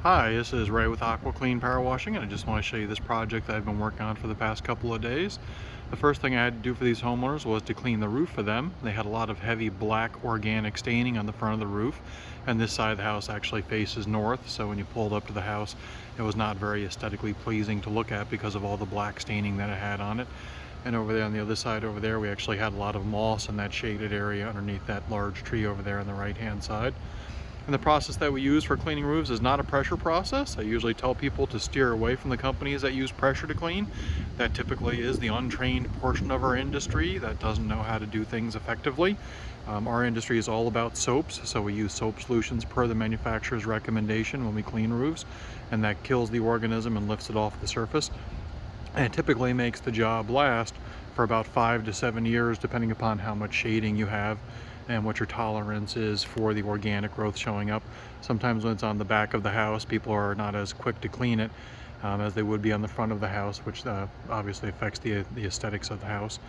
Hi, this is Ray with Aqua Clean Power Washing, and I just want to show you this project that I've been working on for the past couple of days. The first thing I had to do for these homeowners was to clean the roof for them. They had a lot of heavy black organic staining on the front of the roof, and this side of the house actually faces north, so when you pulled up to the house, it was not very aesthetically pleasing to look at because of all the black staining that it had on it. And over there on the other side over there, we actually had a lot of moss in that shaded area underneath that large tree over there on the right-hand side. And the process that we use for cleaning roofs is not a pressure process. I usually tell people to steer away from the companies that use pressure to clean. That typically is the untrained portion of our industry that doesn't know how to do things effectively. Our industry is all about soaps, so we use soap solutions per the manufacturer's recommendation when we clean roofs, and that kills the organism and lifts it off the surface. And it typically makes the job last for about 5 to 7 years, depending upon how much shading you have and what your tolerance is for the organic growth showing up. Sometimes when it's on the back of the house, people are not as quick to clean it as they would be on the front of the house, which obviously affects the aesthetics of the house.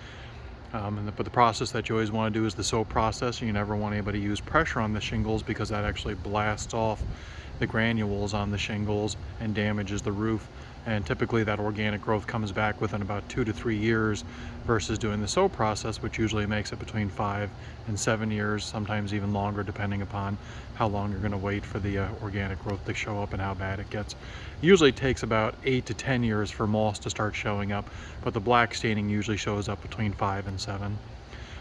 But the process that you always want to do is the soap process. You never want anybody to use pressure on the shingles because that actually blasts off the granules on the shingles and damages the roof. And typically that organic growth comes back within about 2 to 3 years versus doing the soap process, which usually makes it between 5 and 7 years, sometimes even longer, depending upon how long you're going to wait for the organic growth to show up and how bad it gets. Usually takes about 8 to 10 years for moss to start showing up, but the black staining usually shows up between 5 and 7.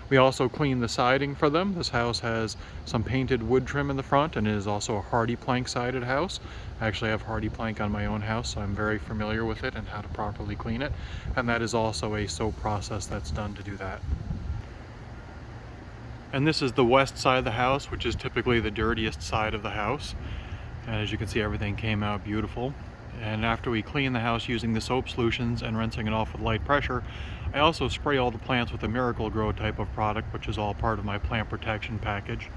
We also clean the siding for them. This house has some painted wood trim in the front, and it is also a hardy plank sided house. I actually have hardy plank on my own house, so I'm very familiar with it and how to properly clean it. And that is also a soap process that's done to do that. And this is the west side of the house, which is typically the dirtiest side of the house. And as you can see, everything came out beautiful. And after we clean the house using the soap solutions and rinsing it off with light pressure, I also spray all the plants with a Miracle-Gro type of product, which is all part of my plant protection package.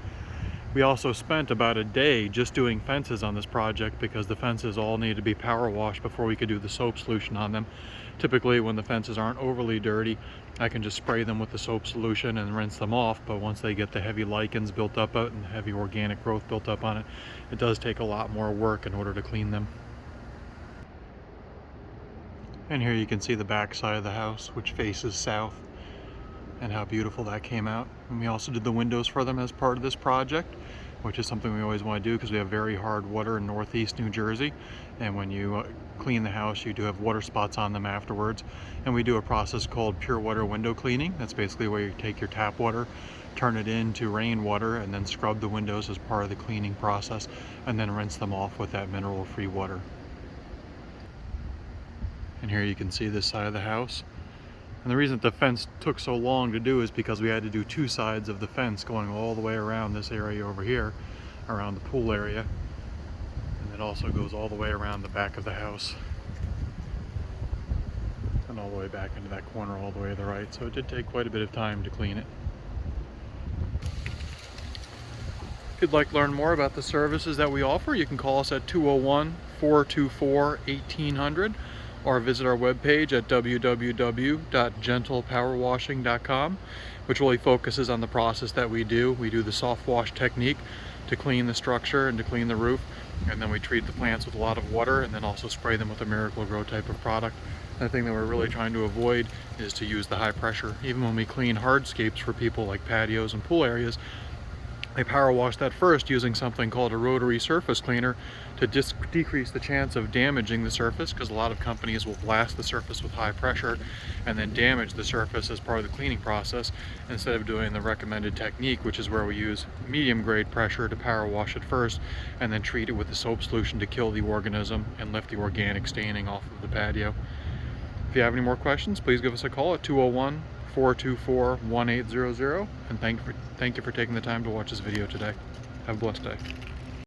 We also spent about a day just doing fences on this project because the fences all need to be power washed before we could do the soap solution on them. Typically when the fences aren't overly dirty, I can just spray them with the soap solution and rinse them off, but once they get the heavy lichens built up and heavy organic growth built up on it, it does take a lot more work in order to clean them. And here you can see the back side of the house, which faces south, and how beautiful that came out. And we also did the windows for them as part of this project, which is something we always want to do because we have very hard water in northeast New Jersey, and when you clean the house you do have water spots on them afterwards. And we do a process called pure water window cleaning. That's basically where you take your tap water, turn it into rainwater, and then scrub the windows as part of the cleaning process, and then rinse them off with that mineral free water. And here you can see this side of the house. And the reason that the fence took so long to do is because we had to do 2 sides of the fence going all the way around this area over here, around the pool area. And it also goes all the way around the back of the house. And all the way back into that corner all the way to the right. So it did take quite a bit of time to clean it. If you'd like to learn more about the services that we offer, you can call us at 201-424-1800. or visit our webpage at www.gentlepowerwashing.com, which really focuses on the process that we do. We do the soft wash technique to clean the structure and to clean the roof, and then we treat the plants with a lot of water and then also spray them with a Miracle-Gro type of product. The thing that we're really trying to avoid is to use the high pressure. Even when we clean hardscapes for people like patios and pool areas, I power wash that first using something called a rotary surface cleaner to decrease the chance of damaging the surface, because a lot of companies will blast the surface with high pressure and then damage the surface as part of the cleaning process, instead of doing the recommended technique, which is where we use medium grade pressure to power wash it first and then treat it with the soap solution to kill the organism and lift the organic staining off of the patio. If you have any more questions, please give us a call at 201-424-1800, and thank you for taking the time to watch this video today. Have a blessed day.